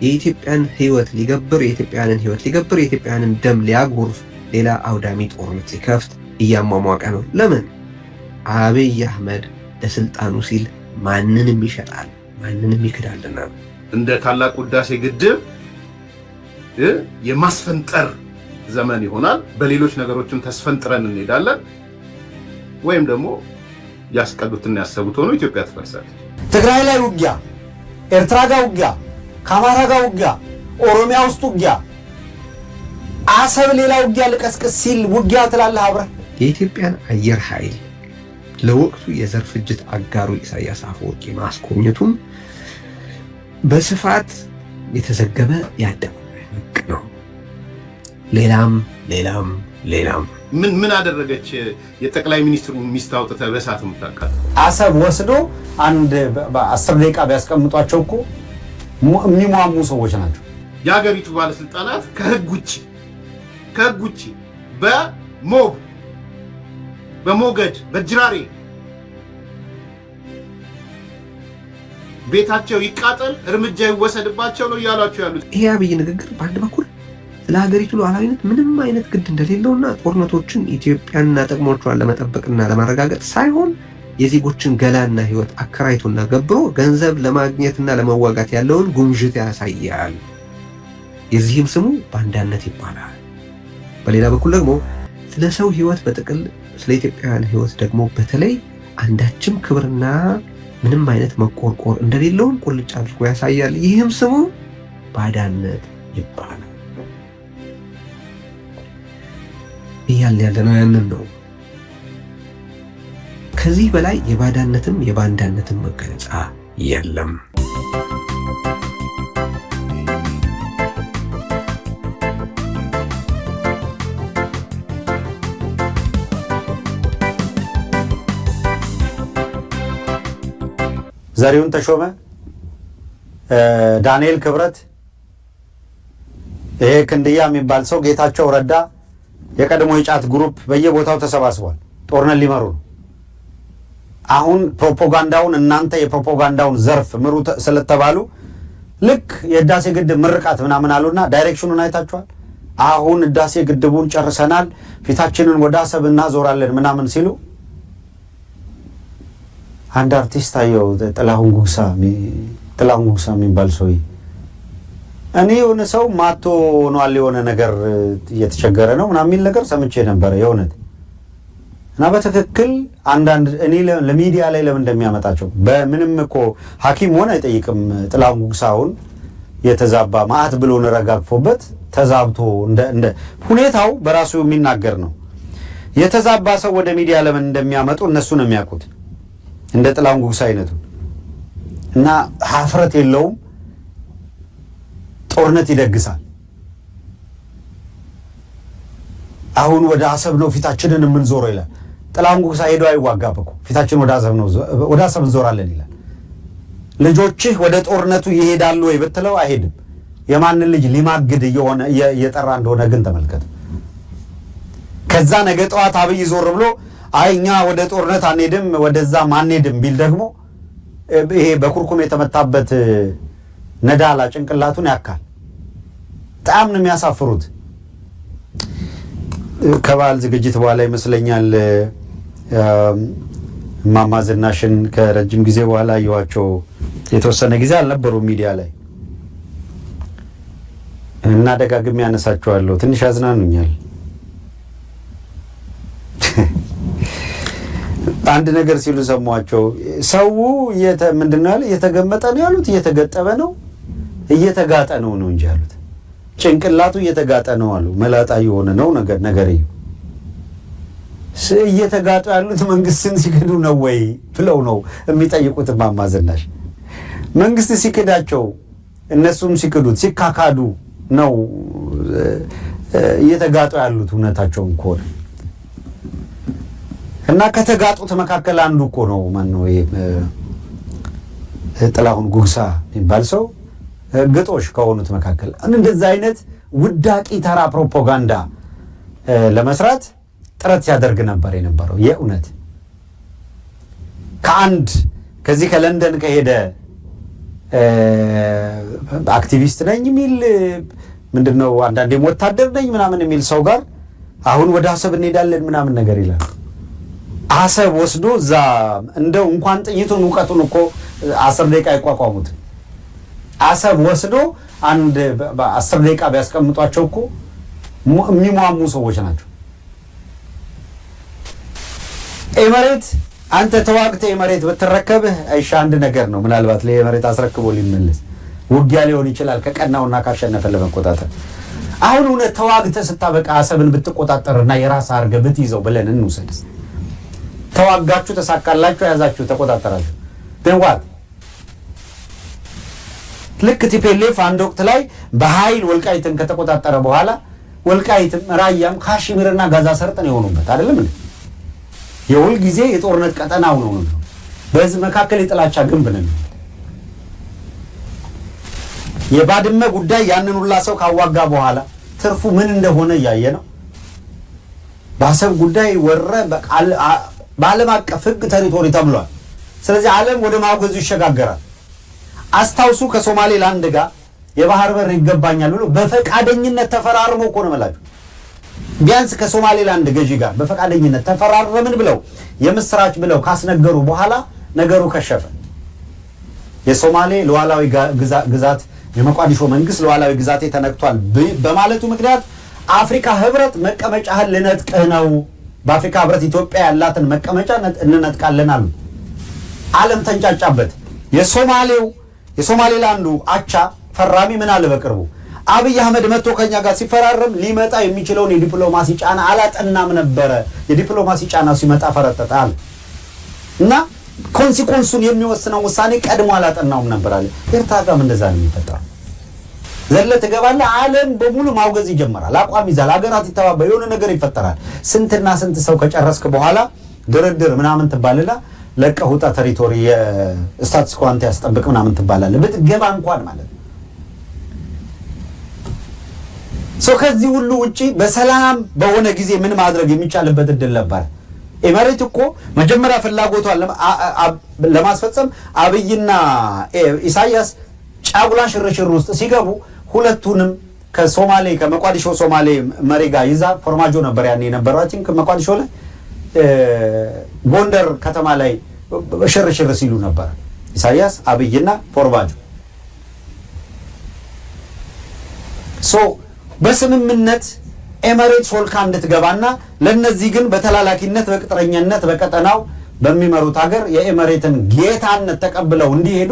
የኢትዮጵያን ህይወት ሊገብር የኢትዮጵያንን ደም ሊያጎርፍ ሌላ አውዳሚ ጦርነት ሊከፍት እያሟሟቀ ነው። ለምን? አብይ አህመድ ለስልጣኑ ሲል ማንንም ይሸጣል፣ ማንንም ይክዳልና። እንደ ታላቁ ህዳሴ ግድብ የማስፈንጠር ዘመን ይሆናል። በሌሎች ነገሮችም ተስፈንጥረን እንሄዳለን። ወይም ደግሞ ያስቀዱትና ያሰቡት ሆኖ ኢትዮጵያ ትፈርሳለች። ትግራይ ላይ ውጊያ፣ ኤርትራ ጋር ውጊያ፣ ከአማራ ጋር ውጊያ፣ ኦሮሚያ ውስጥ ውጊያ፣ አሰብ ሌላ ውጊያ ልቀስቅስ ሲል ውጊያ ትላለህ አብረህ። የኢትዮጵያን አየር ኃይል ለወቅቱ የዘር ፍጅት አጋሩ ኢሳያስ አፈወርቂ ማስቆኘቱም በስፋት የተዘገበ ያደባባይ ሀቅ ነው። ሌላም ምን አደረገች? የጠቅላይ ሚኒስትሩ ሚስት አውጥተህ በእሳት የምታቃጥል አሰብ ወስዶ አንድ 10 ደቂቃ ቢያስቀምጧቸው እኮ የሚሟሙ ሰዎች ናቸው። የሀገሪቱ ባለስልጣናት ከህግ ውጭ በሞገድ በጅራሬ ቤታቸው ይቃጠል፣ እርምጃ ይወሰድባቸው ነው እያሏቸው ያሉት። ይሄ አብይ ንግግር በአንድ በኩል ስለ ሀገሪቱ ሉዓላዊነት ምንም አይነት ግድ እንደሌለውና ጦርነቶችን ኢትዮጵያንና ጥቅሞቿን ለመጠበቅና ለማረጋገጥ ሳይሆን የዜጎችን ገላና ህይወት አከራይቶና ገብሮ ገንዘብ ለማግኘትና ለመዋጋት ያለውን ጉምዥት ያሳያል። የዚህም ስሙ ባንዳነት ይባላል። በሌላ በኩል ደግሞ ስለ ሰው ህይወት በጥቅል ስለ ኢትዮጵያውያን ህይወት ደግሞ በተለይ አንዳችም ክብርና ምንም አይነት መቆርቆር እንደሌለውን ቁልጭ አድርጎ ያሳያል። ይህም ስሙ ባዳነት ይባላል። እያልን ያለነው ያንን ነው። ከዚህ በላይ የባዳነትም የባንዳነትም መገለጫ የለም። ዘሪሁን ተሾመ፣ ዳንኤል ክብረት፣ ይሄ ክንድያ የሚባል ሰው፣ ጌታቸው ረዳ፣ የቀድሞ የጫት ግሩፕ በየቦታው ተሰባስቧል። ጦርነት ሊመሩ ነው። አሁን ፕሮፓጋንዳውን እናንተ የፕሮፓጋንዳውን ዘርፍ ምሩ ስለተባሉ ልክ የህዳሴ ግድብ ምርቃት ምናምን አሉና ዳይሬክሽኑን አይታችኋል። አሁን ህዳሴ ግድቡን ጨርሰናል፣ ፊታችንን ወደ አሰብ እናዞራለን ምናምን ሲሉ አንድ አርቲስት አየው፣ ጥላሁን ጉግሳ የሚባል ሰው እኔ የሆነ ሰው ማቶ ሆኗል የሆነ ነገር እየተቸገረ ነው ምናምን የሚል ነገር ሰምቼ ነበረ የእውነት። እና በትክክል አንዳንድ እኔ ለሚዲያ ላይ ለምን እንደሚያመጣቸው በምንም እኮ ሐኪም ሆነ አይጠይቅም። ጥላሁን ጉግሳውን የተዛባ ማአት ብሎ ነረጋግፎበት ተዛብቶ እንደ ሁኔታው በራሱ የሚናገር ነው። የተዛባ ሰው ወደ ሚዲያ ለምን እንደሚያመጡ እነሱ ነው የሚያውቁት። እንደ ጥላሁን ጉግሳ አይነቱ እና ሀፍረት የለውም። ጦርነት ይደግሳል። አሁን ወደ አሰብ ነው ፊታችንን የምንዞረው ይላል። ጥላሁን ጉግሳ ሄዶ አይዋጋም እኮ ፊታችን ወደ አሰብ እንዞራለን ይላል። ልጆችህ ወደ ጦርነቱ ይሄዳሉ ወይ ብትለው አይሄድም። የማንን ልጅ ሊማግድ እየጠራ እንደሆነ ግን ተመልከቱ። ከዛ ነገ ጠዋት አብይ ዞር ብሎ አይ እኛ ወደ ጦርነት አንሄድም ወደዛ ማንሄድም ቢል ደግሞ ይሄ በኩርኩም የተመታበት ነዳላ ጭንቅላቱን ያካል። በጣም ነው የሚያሳፍሩት። ከበዓል ዝግጅት በኋላ ይመስለኛል እማማ ዝናሽን ከረጅም ጊዜ በኋላ አየኋቸው። የተወሰነ ጊዜ አልነበሩም ሚዲያ ላይ እና ደጋግሜ ያነሳቸዋለሁ። ትንሽ ያዝናኑኛል። አንድ ነገር ሲሉ ሰማቸው። ሰው ምንድነው ያለ እየተገመጠ ነው ያሉት፣ እየተገጠበ ነው እየተጋጠ ነው እንጂ ያሉት ጭንቅላቱ እየተጋጠ ነው አሉ። መላጣ የሆነ ነው ነገር እየተጋጡ ያሉት መንግስትን ሲክዱ ነው ወይ ብለው ነው የሚጠይቁት እማማ ዝናሽ። መንግስት ሲክዳቸው እነሱም ሲክዱት ሲካካዱ ነው እየተጋጡ ያሉት እውነታቸውን ከሆነ እና ከተጋጡት መካከል አንዱ እኮ ነው ማነው ጥላሁን ጉግሳ የሚባል ሰው ግጦሽ ከሆኑት መካከል እንደዛ አይነት ውዳቂ ተራ ፕሮፓጋንዳ ለመስራት ጥረት ሲያደርግ ነበር የነበረው። የእውነት ከዚህ ከለንደን ከሄደ አክቲቪስት ነኝ የሚል ምንድነው አንዳንዴም ወታደር ነኝ ምናምን የሚል ሰው ጋር አሁን ወደ አሰብ እንሄዳለን ምናምን ነገር ይላል። አሰብ ወስዶ እዛ እንደው እንኳን ጥይቱን ሙቀቱን እኮ 10 ደቂቃ ይቋቋሙት። አሰብ ወስዶ አንድ 10 ደቂቃ ቢያስቀምጧቸው እኮ የሚሟሙ ሰዎች ናቸው። ኤመሬት አንተ ተዋግተህ ኤመሬት በተረከብህ አይሻ አንድ ነገር ነው። ምናልባት ለኤመሬት አስረክቦ ሊመለስ ውጊያ ሊሆን ይችላል ከቀናውና ካሸነፈ ለመቆጣጠር። አሁን እውነት ተዋግተህ ስታበቃ አሰብን ብትቆጣጠርና የራስ አድርገህ ብትይዘው ብለን እንውሰድ። ተዋጋችሁ፣ ተሳካላችሁ፣ ያዛችሁ፣ ተቆጣጠራችሁ። ደንዋት ልክ ቲፒኤልኤፍ አንድ ወቅት ላይ በኃይል ወልቃይትን ከተቆጣጠረ በኋላ ወልቃይትም ራያም ካሽሚርና ጋዛ ሰርጥን የሆኑበት አይደለም እንዴ? የሁል ጊዜ የጦርነት ቀጠናው ነው። በዚህ መካከል የጥላቻ ግንብ ነው። የባድመ ጉዳይ ያንን ሁላ ሰው ካዋጋ በኋላ ትርፉ ምን እንደሆነ ያየ ነው። በአሰብ ጉዳይ ወረ በዓለም አቀፍ ሕግ ቴሪቶሪ ተብሏል። ስለዚህ ዓለም ወደ ማውገዙ ይሸጋገራል። አስታውሱ ከሶማሌላንድ ጋር የባህር በር ይገባኛል ብሎ በፈቃደኝነት ተፈራርሞ እኮ ነው መላችሁ። ቢያንስ ከሶማሌላንድ ገዢ ጋር በፈቃደኝነት ተፈራረምን ብለው የምስራች ብለው ካስነገሩ በኋላ ነገሩ ከሸፈ። የሶማሌ ሉዓላዊ ግዛት የሞቃዲሾ መንግስት ሉዓላዊ ግዛቴ ተነክቷል በማለቱ ምክንያት አፍሪካ ህብረት መቀመጫህን ልነጥቅህ ነው፣ በአፍሪካ ህብረት ኢትዮጵያ ያላትን መቀመጫ እንነጥቃለን አሉ። ዓለም ተንጫጫበት። የሶማሌላንዱ አቻ ፈራሚ ምን አለ በቅርቡ አብይ አህመድ መጥቶ ከኛ ጋር ሲፈራረም ሊመጣ የሚችለውን የዲፕሎማሲ ጫና አላጠናም ነበረ። የዲፕሎማሲ ጫና ሲመጣ ፈረጠጣል እና ኮንሲኮንሱን የሚወስነው ውሳኔ ቀድሞ አላጠናውም ነበር አለ። ኤርትራ ጋርም እንደዛ ነው የሚፈጠረው። ዘለ ትገባለህ፣ ዓለም በሙሉ ማውገዝ ይጀምራል። አቋም ይዛል፣ ሀገራት ይተባበራሉ፣ የሆነ ነገር ይፈጠራል። ስንትና ስንት ሰው ከጨረስክ በኋላ ድርድር ምናምን ትባልና ለቀህ ውጣ ቴሪቶሪ የስታትስ ኳንታ ያስጠብቅ ምናምን ትባላለህ። ብትገባ እንኳን ማለት ነው። ከዚህ ሁሉ ውጪ በሰላም በሆነ ጊዜ ምን ማድረግ የሚቻልበት እድል ነበር። ኤመሬት እኮ መጀመሪያ ፍላጎቷን ለማስፈጸም አብይና ኢሳያስ ጫጉላ ሽርሽር ውስጥ ሲገቡ ሁለቱንም ከሶማሌ ከሞቃዲሾ ሶማሌ መሪ ጋር ይዛ ፎርማጆ ነበር ያኔ የነበረው አቲንክ ከሞቃዲሾ ላይ ጎንደር ከተማ ላይ ሽርሽር ሲሉ ነበር ኢሳያስ አብይና ፎርማጆ። በስምምነት ኤመሬት ሾልካ እንድትገባና ለነዚህ ግን በተላላኪነት በቅጥረኛነት በቀጠናው በሚመሩት ሀገር የኤመሬትን ጌታነት ተቀብለው እንዲሄዱ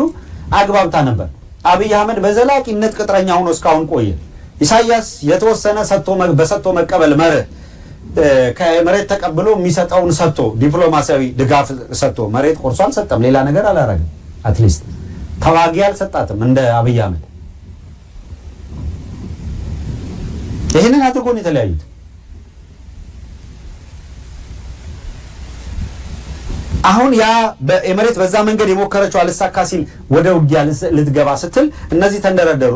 አግባብታ ነበር። አብይ አህመድ በዘላቂነት ቅጥረኛ ሆኖ እስካሁን ቆየ። ኢሳያስ የተወሰነ በሰጥቶ መቀበል መርህ ከኤመሬት ተቀብሎ የሚሰጠውን ሰጥቶ ዲፕሎማሲያዊ ድጋፍ ሰጥቶ መሬት ቆርሶ አልሰጠም፣ ሌላ ነገር አላረገም። አትሊስት ተዋጊ አልሰጣትም እንደ አብይ አህመድ። ይህንን አድርጎ ነው የተለያዩት። አሁን ያ በኤመሬት በዛ መንገድ የሞከረችው አልሳካ ሲል ወደ ውጊያ ልትገባ ስትል እነዚህ ተንደረደሩ።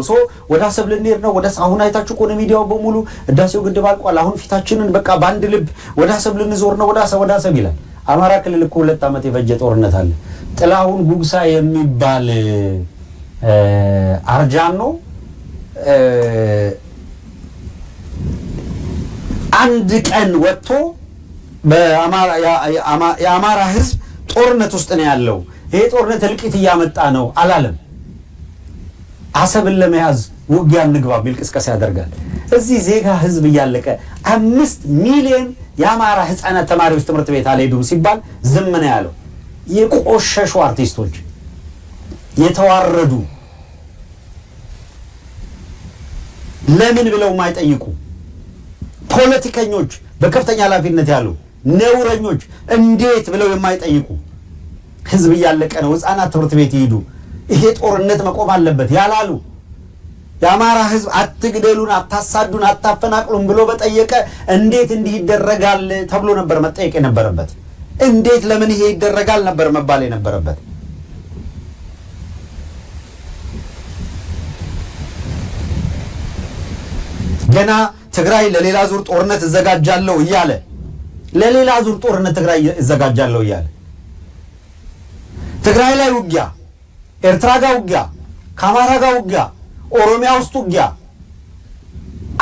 ወደ አሰብ ልንሄድ ነው። አሁን አይታችሁ እኮ ነው ሚዲያው በሙሉ ህዳሴው ግድብ አልቋል፣ አሁን ፊታችንን በቃ በአንድ ልብ ወደ አሰብ ልንዞር ነው፣ ወደ አሰብ ይላል። አማራ ክልል እኮ 2 ዓመት የፈጀ ጦርነት አለ። ጥላሁን ጉግሳ የሚባል አርጃኖ አንድ ቀን ወጥቶ የአማራ ህዝብ ጦርነት ውስጥ ነው ያለው፣ ይሄ ጦርነት እልቂት እያመጣ ነው አላለም። አሰብን ለመያዝ ውጊያ እንግባ ቢል ቅስቀሳ ያደርጋል። እዚህ ዜጋ ህዝብ እያለቀ 5 ሚሊዮን የአማራ ህፃናት ተማሪዎች ትምህርት ቤት አልሄዱም ሲባል ዝም ነው ያለው። የቆሸሹ አርቲስቶች፣ የተዋረዱ ለምን ብለው የማይጠይቁ ፖለቲከኞች፣ በከፍተኛ ኃላፊነት ያሉ ነውረኞች እንዴት ብለው የማይጠይቁ ህዝብ እያለቀ ነው፣ ህፃናት ትምህርት ቤት ይሄዱ፣ ይሄ ጦርነት መቆም አለበት ያላሉ የአማራ ህዝብ አትግደሉን፣ አታሳዱን፣ አታፈናቅሉን ብሎ በጠየቀ እንዴት እንዲህ ይደረጋል ተብሎ ነበር መጠየቅ የነበረበት። እንዴት ለምን ይሄ ይደረጋል ነበር መባል የነበረበት። ገና ትግራይ ለሌላ ዙር ጦርነት እዘጋጃለሁ እያለ ለሌላ ዙር ጦርነት ትግራይ እዘጋጃለሁ እያለ ትግራይ ላይ ውጊያ፣ ኤርትራ ጋር ውጊያ፣ ከአማራ ጋር ውጊያ፣ ኦሮሚያ ውስጥ ውጊያ፣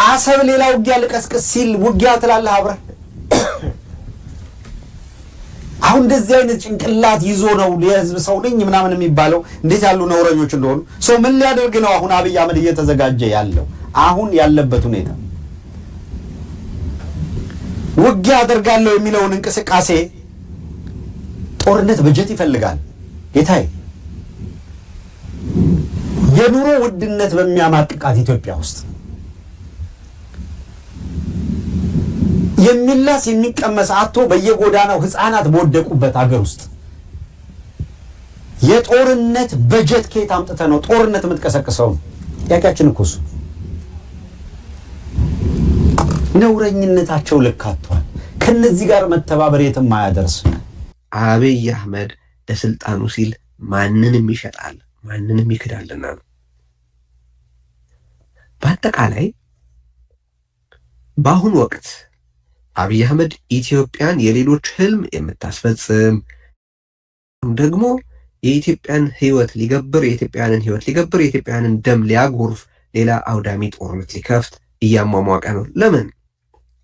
አሰብ ሌላ ውጊያ ልቀስቅስ ሲል ውጊያ ትላለህ አብረህ። አሁን እንደዚህ አይነት ጭንቅላት ይዞ ነው የህዝብ ሰው ነኝ ምናምን የሚባለው። እንዴት ያሉ ነውረኞች እንደሆኑ ሰው ምን ሊያደርግ ነው አሁን አብይ አህመድ እየተዘጋጀ ያለው? አሁን ያለበት ሁኔታ ውጊያ አደርጋለሁ የሚለውን እንቅስቃሴ ጦርነት በጀት ይፈልጋል ጌታዬ። የኑሮ ውድነት በሚያማቅቃት ኢትዮጵያ ውስጥ የሚላስ የሚቀመስ አቶ በየጎዳናው ህፃናት በወደቁበት ሀገር ውስጥ የጦርነት በጀት ከየት አምጥተህ ነው ጦርነት የምትቀሰቅሰው? ጥያቄያችን እኮ እሱ። ነውረኝነታቸው ልካቷል። ከነዚህ ጋር መተባበር የትም አያደርስ። አብይ አህመድ ለስልጣኑ ሲል ማንንም ይሸጣል፣ ማንንም ይክዳልና ነው። በአጠቃላይ በአሁኑ ወቅት አብይ አህመድ ኢትዮጵያን የሌሎች ህልም የምታስፈጽም ደግሞ የኢትዮጵያን ህይወት ሊገብር የኢትዮጵያንን ደም ሊያጎርፍ ሌላ አውዳሚ ጦርነት ሊከፍት እያሟሟቀ ነው። ለምን?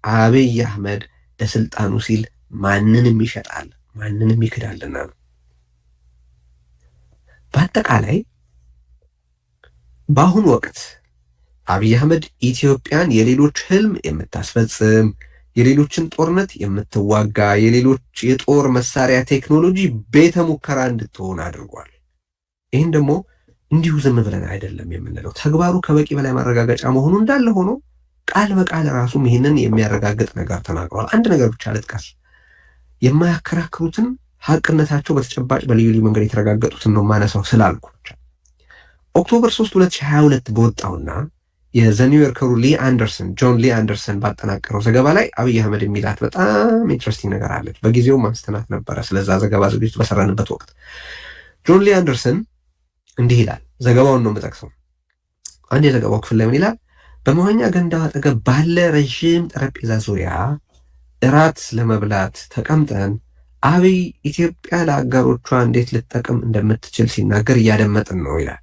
አብይ አህመድ ለስልጣኑ ሲል ማንንም ይሸጣል፣ ማንንም ይክዳልና ነው። በአጠቃላይ በአሁኑ ወቅት አብይ አህመድ ኢትዮጵያን የሌሎች ህልም የምታስፈጽም የሌሎችን ጦርነት የምትዋጋ የሌሎች የጦር መሳሪያ ቴክኖሎጂ ቤተ ሙከራ እንድትሆን አድርጓል። ይህን ደግሞ እንዲሁ ዝም ብለን አይደለም የምንለው፣ ተግባሩ ከበቂ በላይ ማረጋገጫ መሆኑ እንዳለ ሆኖ ቃል በቃል ራሱም ይህንን የሚያረጋግጥ ነገር ተናግሯል። አንድ ነገር ብቻ ልጥቀስ፣ የማያከራክሩትን ሀቅነታቸው በተጨባጭ በልዩ ልዩ መንገድ የተረጋገጡትን ነው ማነሳው ስላልኩ ብቻ። ኦክቶበር 3 2022 በወጣውና የዘኒውዮርከሩ ጆን ሊ አንደርሰን ባጠናቀረው ዘገባ ላይ አብይ አህመድ የሚላት በጣም ኢንትረስቲንግ ነገር አለች። በጊዜው ማንስተናት ነበረ። ስለዛ ዘገባ ዝግጅት በሰራንበት ወቅት ጆን ሊ አንደርሰን እንዲህ ይላል። ዘገባውን ነው የምጠቅሰው። አንድ የዘገባው ክፍል ላይ ምን ይላል? በመዋኛ ገንዳ አጠገብ ባለ ረዥም ጠረጴዛ ዙሪያ እራት ለመብላት ተቀምጠን አብይ ኢትዮጵያ ለአጋሮቿ እንዴት ልትጠቅም እንደምትችል ሲናገር እያደመጥን ነው ይላል።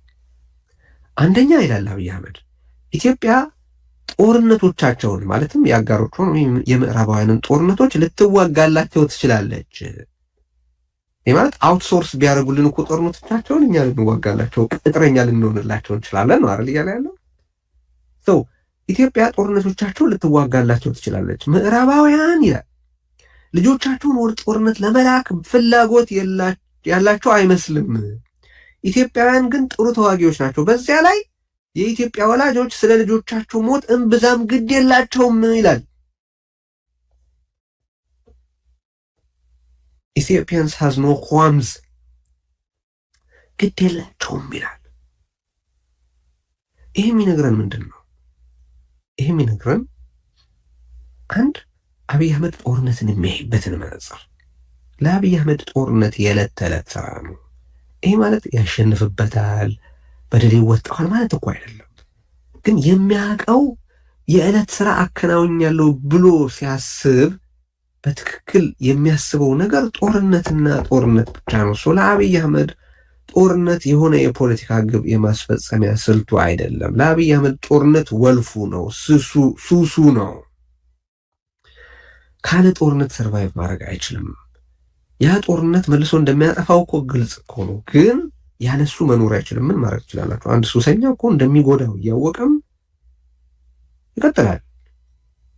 አንደኛ ይላል አብይ አህመድ ኢትዮጵያ ጦርነቶቻቸውን ማለትም የአጋሮቿን ወይም የምዕራባውያንን ጦርነቶች ልትዋጋላቸው ትችላለች። ይህ ማለት አውትሶርስ ቢያደርጉልን እኮ ጦርነቶቻቸውን እኛ ልንዋጋላቸው፣ ቅጥረኛ ልንሆንላቸው እንችላለን ነው አይደል እያለ ያለው ሰው። ኢትዮጵያ ጦርነቶቻቸውን ልትዋጋላቸው ትችላለች። ምዕራባውያን ይላል ልጆቻቸውን ወደ ጦርነት ለመላክ ፍላጎት ያላቸው አይመስልም። ኢትዮጵያውያን ግን ጥሩ ተዋጊዎች ናቸው። በዚያ ላይ የኢትዮጵያ ወላጆች ስለ ልጆቻቸው ሞት እምብዛም ግድ የላቸውም ይላል። ኢትዮጵያንስ ሃዝ ኖ ኳምስ፣ ግድ የላቸውም ይላል። ይሄ የሚነግረን ምንድን ነው? ይሄ የሚነግረን አንድ አብይ አህመድ ጦርነትን የሚያይበትን መነጽር። ለአብይ አህመድ ጦርነት የዕለት ተዕለት ስራ ነው። ይሄ ማለት ያሸንፍበታል በደል ይወጣዋል ማለት እኮ አይደለም። ግን የሚያውቀው የዕለት ስራ አከናውኛለሁ ብሎ ሲያስብ በትክክል የሚያስበው ነገር ጦርነትና ጦርነት ብቻ ነው። ለአብይ አህመድ ጦርነት የሆነ የፖለቲካ ግብ የማስፈጸሚያ ስልቱ አይደለም። ለአብይ አህመድ ጦርነት ወልፉ ነው፣ ሱሱ ነው። ካለ ጦርነት ሰርቫይቭ ማድረግ አይችልም። ያ ጦርነት መልሶ እንደሚያጠፋው እኮ ግልጽ እኮ ነው። ግን ያለሱ መኖር አይችልም። ምን ማድረግ ትችላላችሁ? አንድ ሱሰኛ እኮ እንደሚጎዳው እያወቀም ይቀጥላል።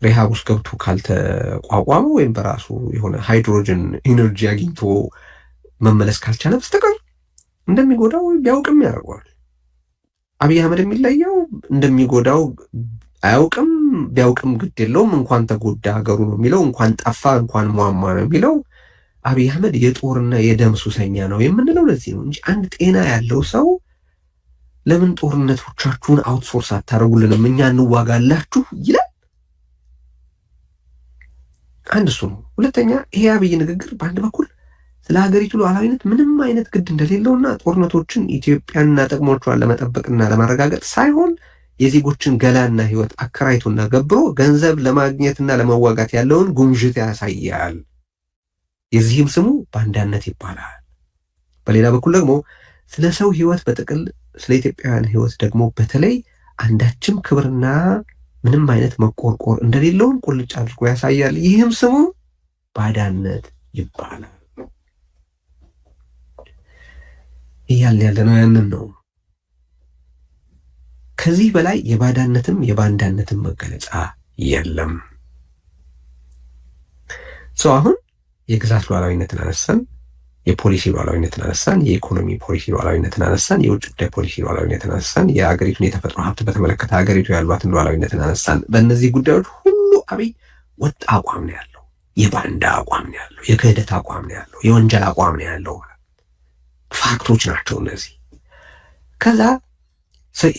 ሪሃብ ውስጥ ገብቶ ካልተቋቋመ ወይም በራሱ የሆነ ሃይድሮጅን ኢነርጂ አግኝቶ መመለስ ካልቻለ በስተቀር እንደሚጎዳው ቢያውቅም ያደርገዋል። አብይ አህመድ የሚለየው እንደሚጎዳው አያውቅም፣ ቢያውቅም ግድ የለውም። እንኳን ተጎዳ ሀገሩ ነው የሚለው፣ እንኳን ጠፋ እንኳን ሟማ ነው የሚለው። አብይ አህመድ የጦርና የደም ሱሰኛ ነው የምንለው ለዚህ ነው እንጂ አንድ ጤና ያለው ሰው ለምን ጦርነቶቻችሁን አውትሶርስ አታደርጉልንም እኛ እንዋጋላችሁ ይላል። አንድ እሱ ነው። ሁለተኛ ይሄ አብይ ንግግር በአንድ በኩል ስለ ሀገሪቱ ሉዓላዊነት ምንም አይነት ግድ እንደሌለውና ጦርነቶችን ኢትዮጵያንና ጥቅሞቿን ለመጠበቅና ለማረጋገጥ ሳይሆን የዜጎችን ገላና ሕይወት አከራይቶና ገብሮ ገንዘብ ለማግኘትና ለመዋጋት ያለውን ጉምዥት ያሳያል። የዚህም ስሙ ባንዳነት ይባላል። በሌላ በኩል ደግሞ ስለ ሰው ሕይወት በጥቅል ስለ ኢትዮጵያውያን ህይወት ደግሞ በተለይ አንዳችም ክብርና ምንም አይነት መቆርቆር እንደሌለውን ቁልጭ አድርጎ ያሳያል። ይህም ስሙ ባዳነት ይባላል። እያልን ያለነው ያንን ነው። ከዚህ በላይ የባዳነትም የባንዳነትም መገለጫ የለም። አሁን የግዛት ሉዓላዊነትን አነሳን፣ የፖሊሲ ሉዓላዊነትን አነሳን፣ የኢኮኖሚ ፖሊሲ ሉዓላዊነትን አነሳን፣ የውጭ ጉዳይ ፖሊሲ ሉዓላዊነትን አነሳን፣ የአገሪቱን የተፈጥሮ ሀብት በተመለከተ ሀገሪቱ ያሏትን ሉዓላዊነትን አነሳን። በእነዚህ ጉዳዮች ሁሉ አብይ ወጥ አቋም ነው ያለው። የባንዳ አቋም ነው ያለው። የክህደት አቋም ነው ያለው። የወንጀል አቋም ነው ያለው። ፋክቶች ናቸው እነዚህ። ከዛ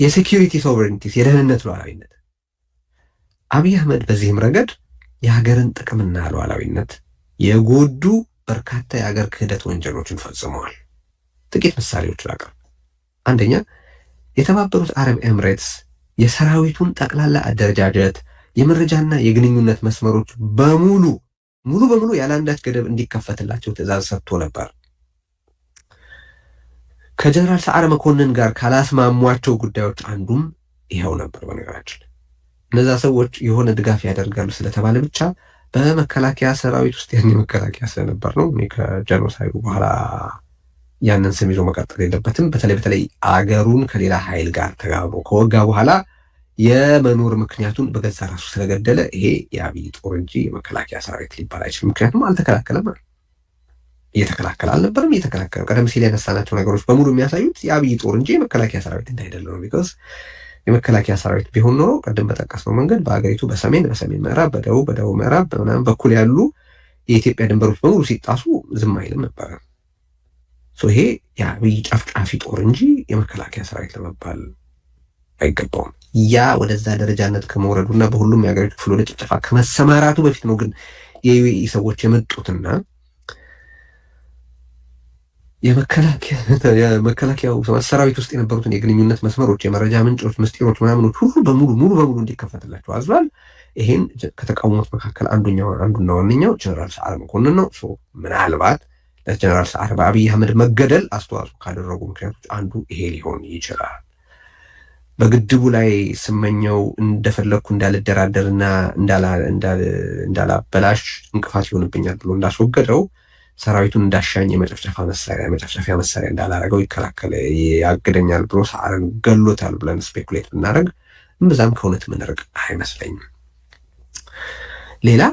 የሴኪሪቲ ሶቨሬኒቲስ የደህንነት ሉዓላዊነት አብይ አህመድ በዚህም ረገድ የሀገርን ጥቅምና ሉዓላዊነት የጎዱ በርካታ የሀገር ክህደት ወንጀሎችን ፈጽመዋል። ጥቂት ምሳሌዎች ላቅርብ። አንደኛ፣ የተባበሩት አረብ ኤምሬትስ የሰራዊቱን ጠቅላላ አደረጃጀት፣ የመረጃና የግንኙነት መስመሮች ሙሉ በሙሉ ያለ አንዳች ገደብ እንዲከፈትላቸው ትዕዛዝ ሰጥቶ ነበር። ከጀነራል ሰዓረ መኮንን ጋር ካላስማሟቸው ጉዳዮች አንዱም ይኸው ነበር። በነገራችን እነዛ ሰዎች የሆነ ድጋፍ ያደርጋሉ ስለተባለ ብቻ በመከላከያ ሰራዊት ውስጥ ያን መከላከያ ስለነበር ነው። እኔ ከጀኖሳይዱ በኋላ ያንን ስም ይዞ መቀጠል የለበትም። በተለይ አገሩን ከሌላ ኃይል ጋር ተጋብሮ ከወጋ በኋላ የመኖር ምክንያቱን በገዛ ራሱ ስለገደለ ይሄ የአብይ ጦር እንጂ የመከላከያ ሰራዊት ሊባል አይችልም። ምክንያቱም አልተከላከለም፣ እየተከላከለ አልነበርም። እየተከላከለ ቀደም ሲል ያነሳናቸው ነገሮች በሙሉ የሚያሳዩት የአብይ ጦር እንጂ የመከላከያ ሰራዊት እንዳይደለ ነው። ቢኮዝ የመከላከያ ሰራዊት ቢሆን ኖሮ ቀደም በጠቀስነው መንገድ በአገሪቱ በሰሜን ምዕራብ፣ በደቡብ ምዕራብ ምናምን በኩል ያሉ የኢትዮጵያ ድንበሮች በሙሉ ሲጣሱ ዝም አይልም ነበረ። ይሄ የአብይ ጨፍጫፊ ጦር እንጂ የመከላከያ ሰራዊት ለመባል አይገባውም። ያ ወደዛ ደረጃነት ከመውረዱና በሁሉም የአገሪቱ ክፍል ወደ ጭፍጨፋ ከመሰማራቱ በፊት ነው ግን የዩኤኢ ሰዎች የመጡትና የመከላከያው ሰራዊት ውስጥ የነበሩትን የግንኙነት መስመሮች፣ የመረጃ ምንጮች፣ ምስጢሮች ምናምኖች ሁሉ ሙሉ በሙሉ እንዲከፈትላቸው አዝሏል። ይሄን ከተቃወሙት መካከል አንዱና ዋነኛው ጀነራል ሰዓረ መኮንን ነው። ምናልባት ለጀነራል ሰዓረ በአብይ አህመድ መገደል አስተዋጽኦ ካደረጉ ምክንያቶች አንዱ ይሄ ሊሆን ይችላል። በግድቡ ላይ ስመኘው እንደፈለግኩ እንዳልደራደርና እንዳላበላሽ እንቅፋት ይሆንብኛል ብሎ እንዳስወገደው ሰራዊቱን እንዳሻኝ የመጨፍጨፊያ መሳሪያ እንዳላረገው ያግደኛል ብሎ ሰዓረን ገሎታል ብለን ስፔኩሌት ብናደርግ እምብዛም ከእውነት ምንርቅ አይመስለኝም። ሌላ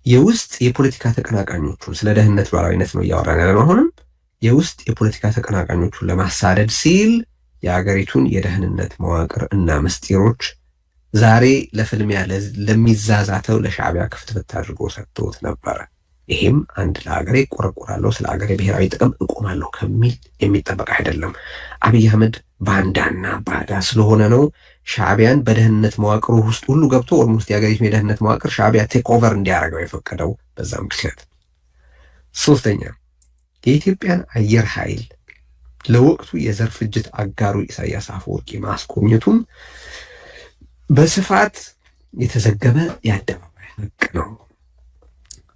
የውስጥ የፖለቲካ ተቀናቃኞቹን ስለ ደህንነት ሉዓላዊነት ነው እያወራን ያለነው። አሁንም የውስጥ የፖለቲካ ተቀናቃኞቹን ለማሳደድ ሲል የሀገሪቱን የደህንነት መዋቅር እና ምስጢሮች ዛሬ ለፍልሚያ ለሚዛዛተው ለሻዕቢያ ክፍትፍት አድርጎ ሰጥቶት ነበረ። ይሄም አንድ ለሀገሬ ቆረቆራለሁ፣ ስለ ሀገሬ ብሔራዊ ጥቅም እቆማለሁ ከሚል የሚጠበቅ አይደለም። አብይ አህመድ ባንዳና ባዳ ስለሆነ ነው ሻዕቢያን በደህንነት መዋቅሩ ውስጥ ሁሉ ገብቶ ኦልሞስት የሀገሪቱን የደህንነት መዋቅር ሻዕቢያ ቴክ ኦቨር እንዲያደርገው የፈቀደው በዛ ምክንያት። ሶስተኛ፣ የኢትዮጵያን አየር ኃይል ለወቅቱ የዘር ፍጅት አጋሩ ኢሳያስ አፈወርቂ ማስጎብኘቱም በስፋት የተዘገበ የአደባባይ ሀቅ ነው።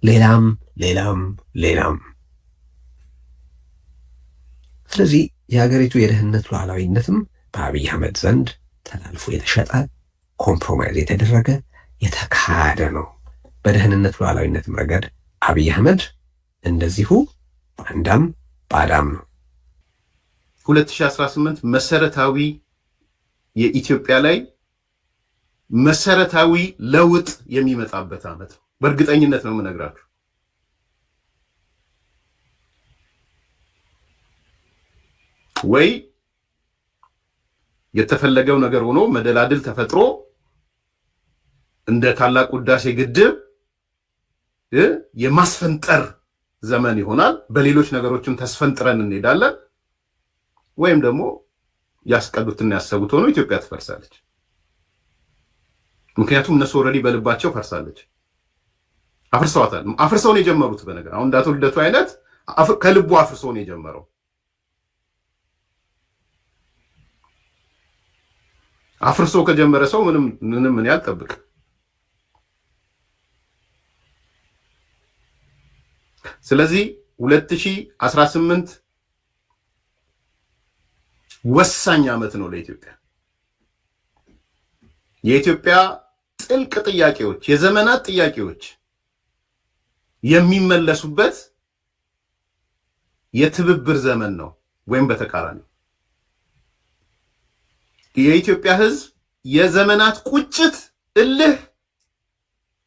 ሌላም። ስለዚህ የሀገሪቱ የደህንነት ሉዓላዊነትም በአብይ አህመድ ዘንድ ተላልፎ የተሸጠ ኮምፕሮማይዝ የተደረገ የተካደ ነው። በደህንነት ሉዓላዊነትም ረገድ አብይ አህመድ እንደዚሁ ባንዳም ባዳም ነው። 2018 መሰረታዊ የኢትዮጵያ ላይ መሰረታዊ ለውጥ የሚመጣበት ዓመት ነው። በእርግጠኝነት ነው የምነግራችሁ። ወይ የተፈለገው ነገር ሆኖ መደላድል ተፈጥሮ እንደ ታላቁ ህዳሴ ግድብ የማስፈንጠር ዘመን ይሆናል። በሌሎች ነገሮችም ተስፈንጥረን እንሄዳለን። ወይም ደግሞ ያስቀዱትና ያሰቡት ሆኖ ኢትዮጵያ ትፈርሳለች። ምክንያቱም እነሱ ኦልሬዲ በልባቸው ፈርሳለች። አፍርሰዋታል። አፍርሰው ነው የጀመሩት። በነገር አሁን እንዳቶ ልደቱ አይነት ከልቡ አፍርሰው ነው የጀመረው። አፍርሶ ከጀመረ ሰው ምንም ምን ያልጠብቅ። ስለዚህ 2018 ወሳኝ ዓመት ነው ለኢትዮጵያ። የኢትዮጵያ ጥልቅ ጥያቄዎች፣ የዘመናት ጥያቄዎች የሚመለሱበት የትብብር ዘመን ነው። ወይም በተቃራኒ የኢትዮጵያ ሕዝብ የዘመናት ቁጭት እልህ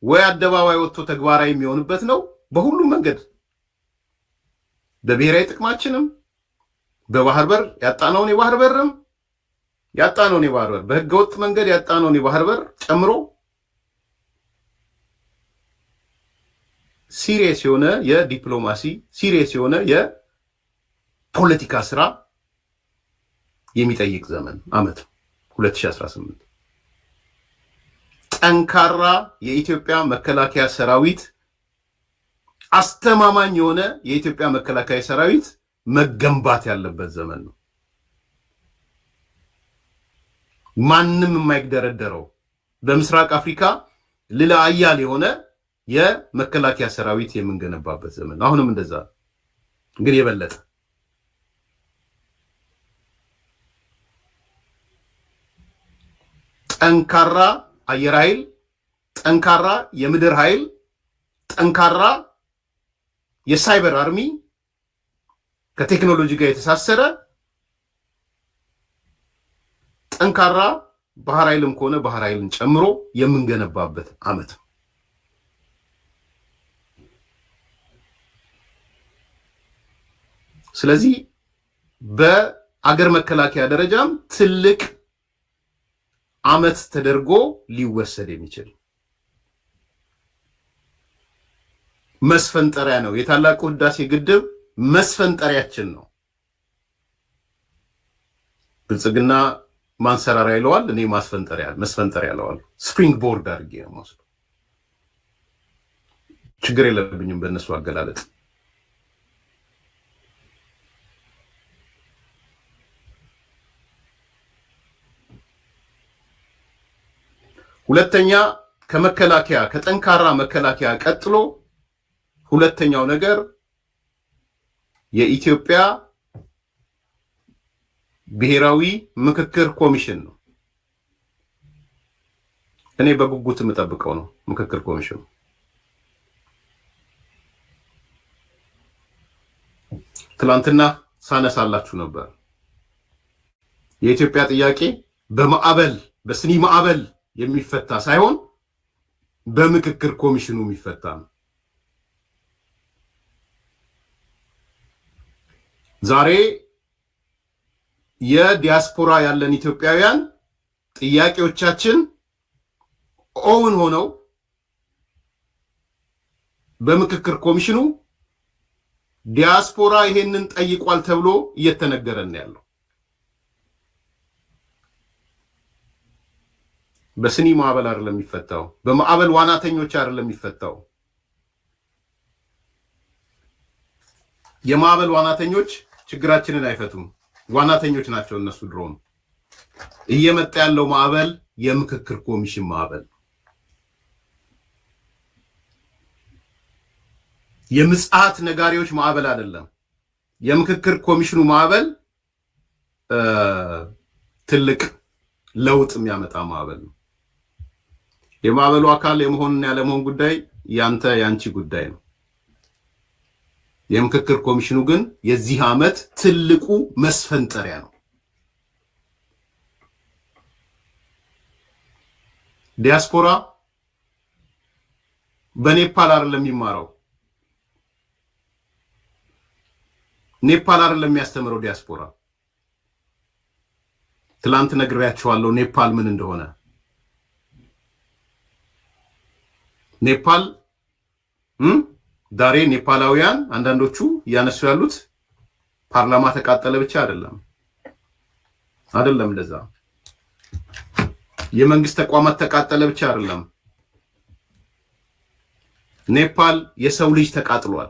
ወይ አደባባይ ወጥቶ ተግባራዊ የሚሆንበት ነው። በሁሉም መንገድ በብሔራዊ ጥቅማችንም በባህር በር ያጣነውን የባህር በርም ያጣነውን የባህር በር በህገወጥ መንገድ ያጣነውን የባህር በር ጨምሮ ሲሪየስ የሆነ የዲፕሎማሲ ሲሪየስ የሆነ የፖለቲካ ስራ የሚጠይቅ ዘመን ዓመት 2018 ጠንካራ የኢትዮጵያ መከላከያ ሰራዊት አስተማማኝ የሆነ የኢትዮጵያ መከላከያ ሰራዊት መገንባት ያለበት ዘመን ነው። ማንም የማይደረደረው በምስራቅ አፍሪካ ልዕለ ኃያል የሆነ የመከላከያ ሰራዊት የምንገነባበት ዘመን። አሁንም እንደዛ ግን የበለጠ ጠንካራ አየር ኃይል፣ ጠንካራ የምድር ኃይል፣ ጠንካራ የሳይበር አርሚ ከቴክኖሎጂ ጋር የተሳሰረ ጠንካራ ባህር ኃይልም ከሆነ ባህር ኃይልን ጨምሮ የምንገነባበት ዓመት። ስለዚህ በአገር መከላከያ ደረጃም ትልቅ ዓመት ተደርጎ ሊወሰድ የሚችል መስፈንጠሪያ ነው። የታላቁ ህዳሴ ግድብ መስፈንጠሪያችን ነው። ብልጽግና ማንሰራሪያ ይለዋል፣ እኔ መስፈንጠሪያ ይለዋል። ስፕሪንግ ቦርድ አድርጌ ነው የምወስደው። ችግር የለብኝም በእነሱ አገላለጥ። ሁለተኛ ከመከላከያ ከጠንካራ መከላከያ ቀጥሎ ሁለተኛው ነገር የኢትዮጵያ ብሔራዊ ምክክር ኮሚሽን ነው። እኔ በጉጉት የምጠብቀው ነው ምክክር ኮሚሽኑ። ትላንትና ሳነሳላችሁ ነበር። የኢትዮጵያ ጥያቄ በስኒ ማዕበል የሚፈታ ሳይሆን በምክክር ኮሚሽኑ የሚፈታ ነው። ዛሬ የዲያስፖራ ያለን ኢትዮጵያውያን ጥያቄዎቻችን ኦውን ሆነው በምክክር ኮሚሽኑ ዲያስፖራ ይሄንን ጠይቋል ተብሎ እየተነገረን ያለው በስኒ ማዕበል አይደለም የሚፈታው፣ በማዕበል ዋናተኞች አይደለም የሚፈታው። የማዕበል ዋናተኞች ችግራችንን አይፈቱም። ዋናተኞች ናቸው እነሱ። ድሮም እየመጣ ያለው ማዕበል የምክክር ኮሚሽን ማዕበል፣ የምጽአት ነጋሪዎች ማዕበል አይደለም። የምክክር ኮሚሽኑ ማዕበል ትልቅ ለውጥ የሚያመጣ ማዕበል ነው። የማዕበሉ አካል የመሆንና ያለመሆን ጉዳይ ያንቺ ጉዳይ ነው። የምክክር ኮሚሽኑ ግን የዚህ ዓመት ትልቁ መስፈንጠሪያ ነው። ዲያስፖራ በኔፓል አይደለም የሚማረው፣ ኔፓል አይደለም የሚያስተምረው ዲያስፖራ። ትላንት ነግሬያቸዋለሁ ኔፓል ምን እንደሆነ። ኔፓል ዛሬ ኔፓላውያን አንዳንዶቹ እያነሱ ያሉት ፓርላማ ተቃጠለ ብቻ አይደለም። እንደዛ የመንግስት ተቋማት ተቃጠለ ብቻ አይደለም። ኔፓል የሰው ልጅ ተቃጥሏል።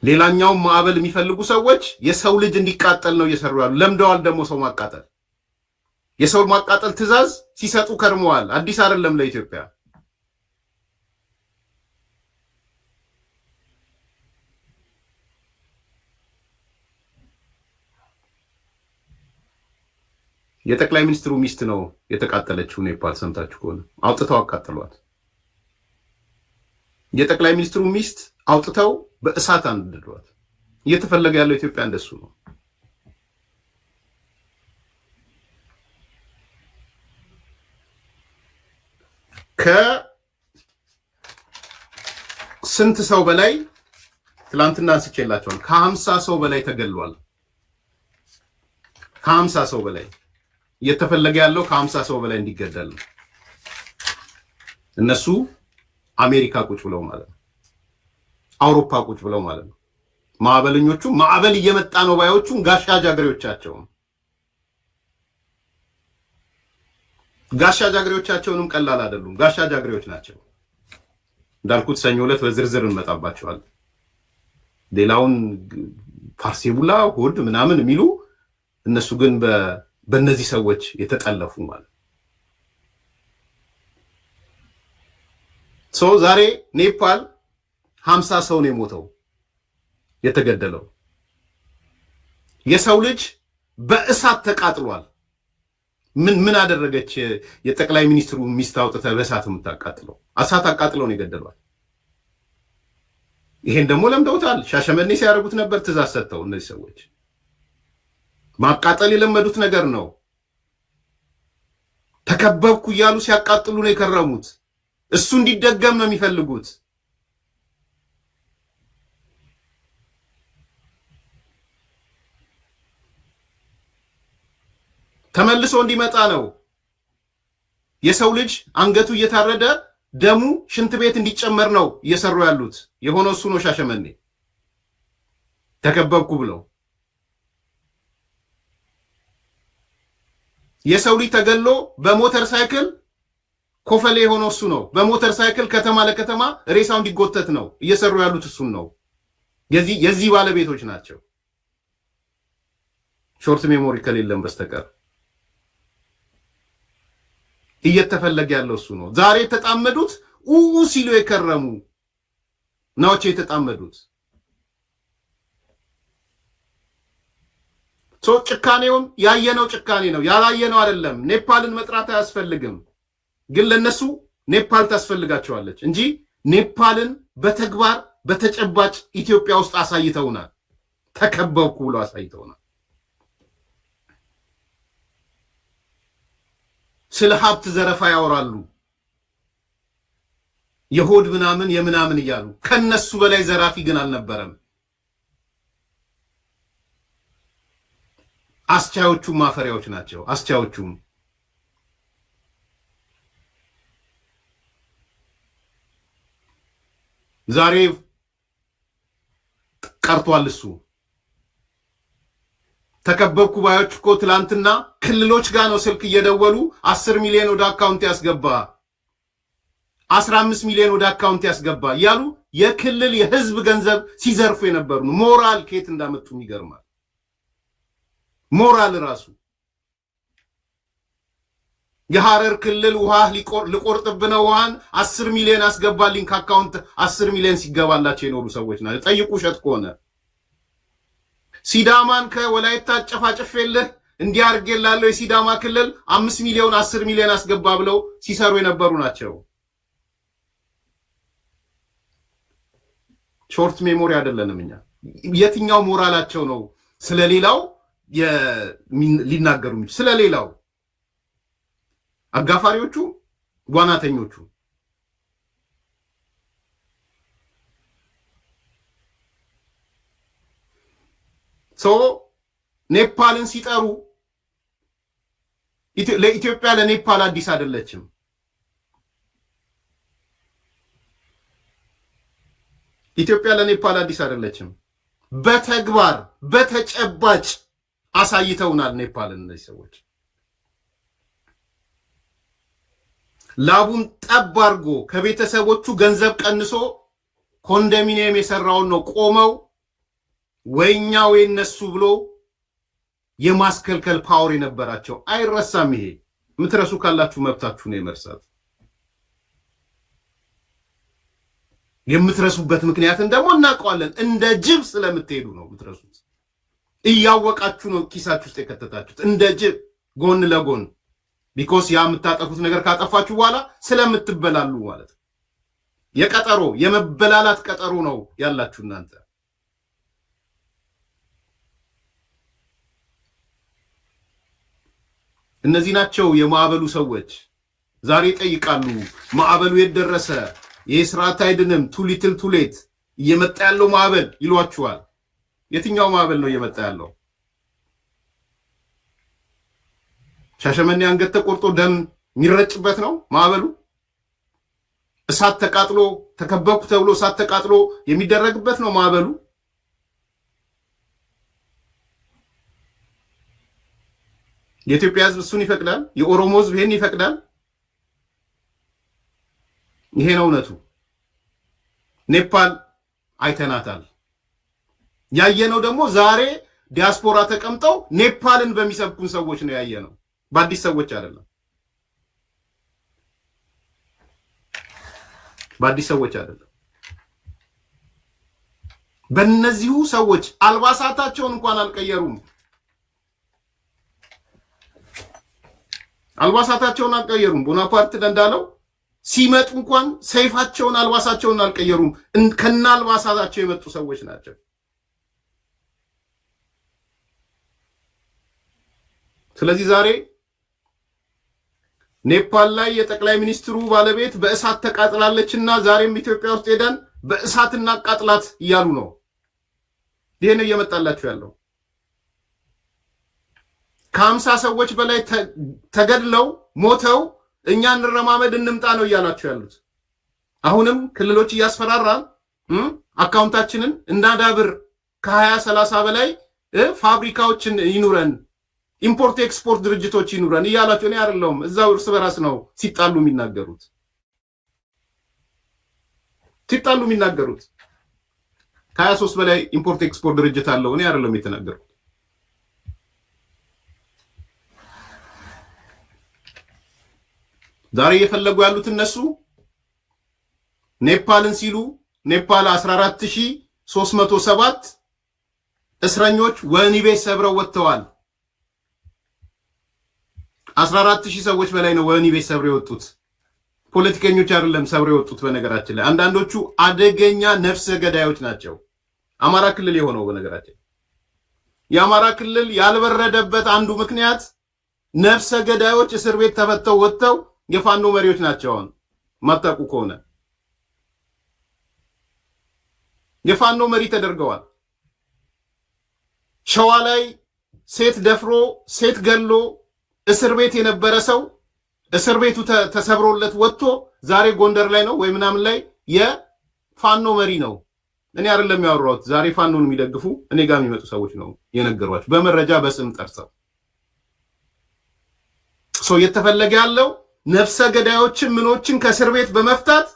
ሌላኛው ማዕበል የሚፈልጉ ሰዎች የሰው ልጅ እንዲቃጠል ነው እየሰሩ ያሉ። ለምደዋል ደግሞ ሰው ማቃጠል። የሰው ማቃጠል ትዕዛዝ ሲሰጡ ከርመዋል። አዲስ አይደለም ለኢትዮጵያ። የጠቅላይ ሚኒስትሩ ሚስት ነው የተቃጠለችው ኔፓል። ሰምታችሁ ከሆነ አውጥተው አቃጠሏት። የጠቅላይ ሚኒስትሩ ሚስት አውጥተው በእሳት አንድዷት። እየተፈለገ ያለው ኢትዮጵያ እንደሱ ነው። ከስንት ሰው በላይ ትላንትና አንስቼላቸዋል። ከ50 ሰው በላይ ተገሏል። ከ50 ሰው በላይ እየተፈለገ ያለው ከ50 ሰው በላይ እንዲገደል ነው። እነሱ አሜሪካ ቁጭ ብለው ማለት ነው፣ አውሮፓ ቁጭ ብለው ማለት ነው። ማዕበለኞቹ ማዕበል እየመጣ ነው ባዮቹም ጋሻ ጃግሬዎቻቸውም ጋሻ ቀላል አይደሉም። ጋሻ ጃግሬዎች ናቸው። እንዳልኩት ሰኞ ዕለት በዝርዝር እንመጣባቸዋለን። ሌላውን ፋርሴቡላ ሆድ ምናምን የሚሉ እነሱ ግን በእነዚህ ሰዎች የተጠለፉ ማለት ሰው። ዛሬ ኔፓል 50 ሰው ነው የሞተው የተገደለው። የሰው ልጅ በእሳት ተቃጥሏል። ምን አደረገች? የጠቅላይ ሚኒስትሩ ሚስት አውጥተህ በእሳት የምታቃጥለው? እሳት አቃጥለው ነው የገደሏል። ይሄን ደግሞ ለምደውታል። ሻሸመኔ ሲያደርጉት ነበር ትእዛዝ ሰጥተው። እነዚህ ሰዎች ማቃጠል የለመዱት ነገር ነው። ተከበብኩ እያሉ ሲያቃጥሉ ነው የከረሙት። እሱ እንዲደገም ነው የሚፈልጉት። ተመልሶ እንዲመጣ ነው። የሰው ልጅ አንገቱ እየታረደ ደሙ ሽንት ቤት እንዲጨመር ነው እየሰሩ ያሉት። የሆነው እሱ ነው። ሻሸመኔ ተከበብኩ ብለው የሰው ልጅ ተገሎ በሞተር ሳይክል ኮፈሌ የሆነው እሱ ነው። በሞተር ሳይክል ከተማ ለከተማ ሬሳው እንዲጎተት ነው እየሰሩ ያሉት። እሱን ነው። የዚህ ባለቤቶች ናቸው። ሾርት ሜሞሪ ከሌለም በስተቀር እየተፈለገ ያለው እሱ ነው። ዛሬ የተጣመዱት ሲሉ የከረሙ ናቸው የተጣመዱት። ጭካኔውን ያየነው ጭካኔ ነው፣ ያላየነው አይደለም። ኔፓልን መጥራት አያስፈልግም፣ ግን ለነሱ ኔፓል ታስፈልጋቸዋለች እንጂ ኔፓልን በተግባር በተጨባጭ ኢትዮጵያ ውስጥ አሳይተውናል። ተከበብኩ ብሎ አሳይተውናል። ስለ ሀብት ዘረፋ ያወራሉ፣ የሆድ ምናምን የምናምን እያሉ። ከነሱ በላይ ዘራፊ ግን አልነበረም። አስቻዮቹም ማፈሪያዎች ናቸው። አስቻዮቹም ዛሬ ቀርቷል እሱ። ተከበብኩ ባዮች እኮ ትላንትና ክልሎች ጋር ነው ስልክ እየደወሉ 10 ሚሊዮን ወደ አካውንት ያስገባ፣ 15 ሚሊዮን ወደ አካውንት ያስገባ እያሉ የክልል የህዝብ ገንዘብ ሲዘርፉ የነበሩ ነው። ሞራል ከየት እንዳመጡ ይገርማል። ሞራል ራሱ የሐረር ክልል ውሃ ልቆርጥብነ ውሃን 10 ሚሊዮን አስገባልኝ ከአካውንት 10 ሚሊዮን ሲገባላቸው የኖሩ ሰዎች ናቸው። ጠይቁ ውሸት ከሆነ። ሲዳማን ከወላይታ ጨፋጭፌልህ እንዲያርጌላለሁ የሲዳማ ክልል 5 ሚሊዮን 10 ሚሊዮን አስገባ ብለው ሲሰሩ የነበሩ ናቸው። ሾርት ሜሞሪ አይደለንም እኛ። የትኛው ሞራላቸው ነው ስለሌላው ሊናገሩ የሚችሉ? ስለሌላው አጋፋሪዎቹ፣ ዋናተኞቹ ኔፓልን ሲጠሩ ለኢትዮጵያ ለኔፓል አዲስ አይደለችም። ኢትዮጵያ ለኔፓል አዲስ አይደለችም። በተግባር በተጨባጭ አሳይተውናል ኔፓልን እነዚህ ሰዎች። ላቡን ጠብ አድርጎ ከቤተሰቦቹ ገንዘብ ቀንሶ ኮንዶሚኒየም የሰራውን ነው ቆመው ወይኛ ወይ እነሱ ብሎ የማስከልከል ፓወር የነበራቸው። አይረሳም። ይሄ ምትረሱ ካላችሁ መብታችሁ ነው የመርሳት። የምትረሱበት ምክንያትን ደግሞ እናውቀዋለን። እንደ ጅብ ስለምትሄዱ ነው የምትረሱት። እያወቃችሁ ነው ኪሳችሁ ውስጥ የከተታችሁት እንደ ጅብ። ጎን ለጎን ቢኮዝ ያ የምታጠፉት ነገር ካጠፋችሁ በኋላ ስለምትበላሉ ማለት ነው። የቀጠሮ የመበላላት ቀጠሮ ነው ያላችሁ እናንተ። እነዚህ ናቸው የማዕበሉ ሰዎች። ዛሬ ይጠይቃሉ፣ ማዕበሉ የት ደረሰ? ይህ ስርዓት አይድንም፣ ቱ ሊትል ቱ ሌት፣ እየመጣ ያለው ማዕበል ይሏችኋል። የትኛው ማዕበል ነው እየመጣ ያለው? ሻሸመኔ አንገት ተቆርጦ ደም የሚረጭበት ነው ማዕበሉ? እሳት ተቃጥሎ ተከበብኩ ተብሎ እሳት ተቃጥሎ የሚደረግበት ነው ማዕበሉ? የኢትዮጵያ ሕዝብ እሱን ይፈቅዳል? የኦሮሞ ሕዝብ ይሄን ይፈቅዳል? ይሄ ነው እውነቱ። ኔፓል አይተናታል። ያየነው ደግሞ ዛሬ ዲያስፖራ ተቀምጠው ኔፓልን በሚሰብኩን ሰዎች ነው ያየነው፣ በአዲስ ሰዎች አይደለም። በአዲስ ሰዎች አይደለም። በእነዚሁ ሰዎች አልባሳታቸውን እንኳን አልቀየሩም። አልባሳታቸውን አልቀየሩም። ቦናፓርት እንዳለው ሲመጡ እንኳን ሰይፋቸውን አልባሳቸውን አልቀየሩም። ከና አልባሳታቸው የመጡ ሰዎች ናቸው። ስለዚህ ዛሬ ኔፓል ላይ የጠቅላይ ሚኒስትሩ ባለቤት በእሳት ተቃጥላለችና ዛሬም ኢትዮጵያ ውስጥ ሄደን በእሳት እናቃጥላት እያሉ ነው። ይሄ ነው እየመጣላችሁ ያለው። ከ50 ሰዎች በላይ ተገድለው ሞተው እኛ እንረማመድ እንምጣ ነው እያላችሁ ያሉት። አሁንም ክልሎች እያስፈራራን አካውንታችንን እንዳዳብር ከ20-30 በላይ ፋብሪካዎችን ይኑረን፣ ኢምፖርት ኤክስፖርት ድርጅቶች ይኑረን እያላችሁ እኔ አይደለሁም፣ እዛው እርስ በራስ ነው ሲጣሉ የሚናገሩት። ከ23 በላይ ኢምፖርት ኤክስፖርት ድርጅት አለው። እኔ አይደለሁም የተናገርኩት። ዛሬ እየፈለጉ ያሉት እነሱ ኔፓልን ሲሉ ኔፓል 14307 እስረኞች ወህኒ ቤት ሰብረው ወጥተዋል። 14000 ሰዎች በላይ ነው ወህኒ ቤት ሰብረው የወጡት። ፖለቲከኞች አይደለም ሰብረው የወጡት። በነገራችን ላይ አንዳንዶቹ አደገኛ ነፍሰ ገዳዮች ናቸው። አማራ ክልል የሆነው በነገራችን የአማራ ክልል ያልበረደበት አንዱ ምክንያት ነፍሰ ገዳዮች እስር ቤት ተፈተው ወጥተው የፋኖ መሪዎች ናቸው። አሁን ማጣቁ ከሆነ የፋኖ መሪ ተደርገዋል። ሸዋ ላይ ሴት ደፍሮ ሴት ገሎ እስር ቤት የነበረ ሰው እስር ቤቱ ተሰብሮለት ወጥቶ ዛሬ ጎንደር ላይ ነው ወይ ምናምን ላይ የፋኖ መሪ ነው። እኔ አይደለም ያወራሁት። ዛሬ ፋኖን የሚደግፉ እኔ ጋር የሚመጡ ሰዎች ነው የነገሯቸው፣ በመረጃ በስም ጠርሰው። ሰው እየተፈለገ ያለው ነፍሰ ገዳዮችን ምኖችን ከእስር ቤት በመፍታት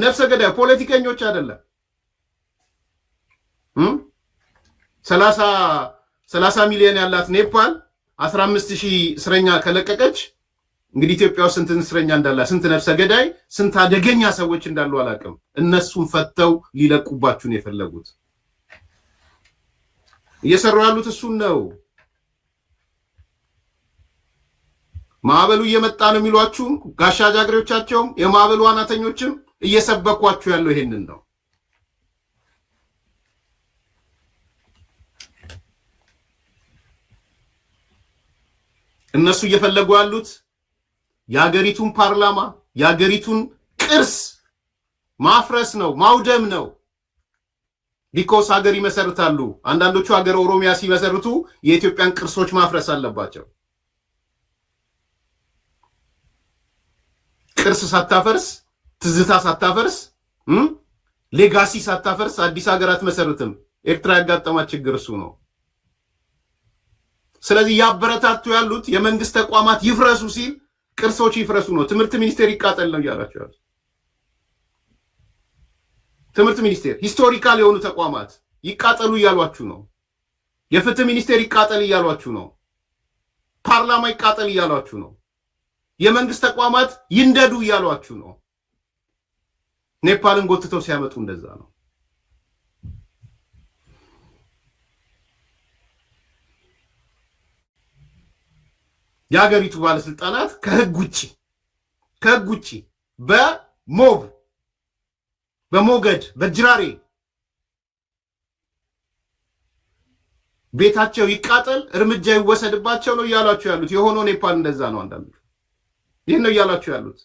ነፍሰ ገዳይ ፖለቲከኞች አይደለም። 30 ሚሊዮን ያላት ኔፓል 15000 እስረኛ ከለቀቀች እንግዲህ ኢትዮጵያ ውስጥ ስንት እስረኛ እንዳላ፣ ስንት ነፍሰ ገዳይ፣ ስንት አደገኛ ሰዎች እንዳሉ አላውቅም። እነሱን ፈተው ሊለቁባችሁ ነው የፈለጉት። እየሰሩ ያሉት እሱን ነው። ማዕበሉ እየመጣ ነው የሚሏችሁ ጋሻ ጃግሬዎቻቸውም የማዕበሉ ዋናተኞችም እየሰበኳችሁ ያለው ይሄንን ነው። እነሱ እየፈለጉ ያሉት የሀገሪቱን ፓርላማ የሀገሪቱን ቅርስ ማፍረስ ነው፣ ማውደም ነው። ቢኮስ ሀገር ይመሰርታሉ። አንዳንዶቹ ሀገር ኦሮሚያ ሲመሰርቱ የኢትዮጵያን ቅርሶች ማፍረስ አለባቸው። ቅርስ ሳታፈርስ፣ ትዝታ ሳታፈርስ፣ ሌጋሲ ሳታፈርስ አዲስ ሀገር አትመሰርትም። ኤርትራ ያጋጠማት ችግር እሱ ነው። ስለዚህ ያበረታቱ ያሉት የመንግስት ተቋማት ይፍረሱ ሲል ቅርሶች ይፍረሱ ነው። ትምህርት ሚኒስቴር ይቃጠል ነው እያላችሁ ያሉት። ትምህርት ሚኒስቴር ሂስቶሪካል የሆኑ ተቋማት ይቃጠሉ እያሏችሁ ነው። የፍትህ ሚኒስቴር ይቃጠል እያሏችሁ ነው። ፓርላማ ይቃጠል እያሏችሁ ነው። የመንግስት ተቋማት ይንደዱ እያሏችሁ ነው። ኔፓልን ጎትተው ሲያመጡ እንደዛ ነው። የሀገሪቱ ባለስልጣናት ከህግ ውጪ በሞብ በሞገድ በጅራሬ ቤታቸው ይቃጠል እርምጃ ይወሰድባቸው ነው እያላችሁ ያሉት። የሆነው ኔፓል እንደዛ ነው። አንዳንዱ ይህን ነው እያላችሁ ያሉት።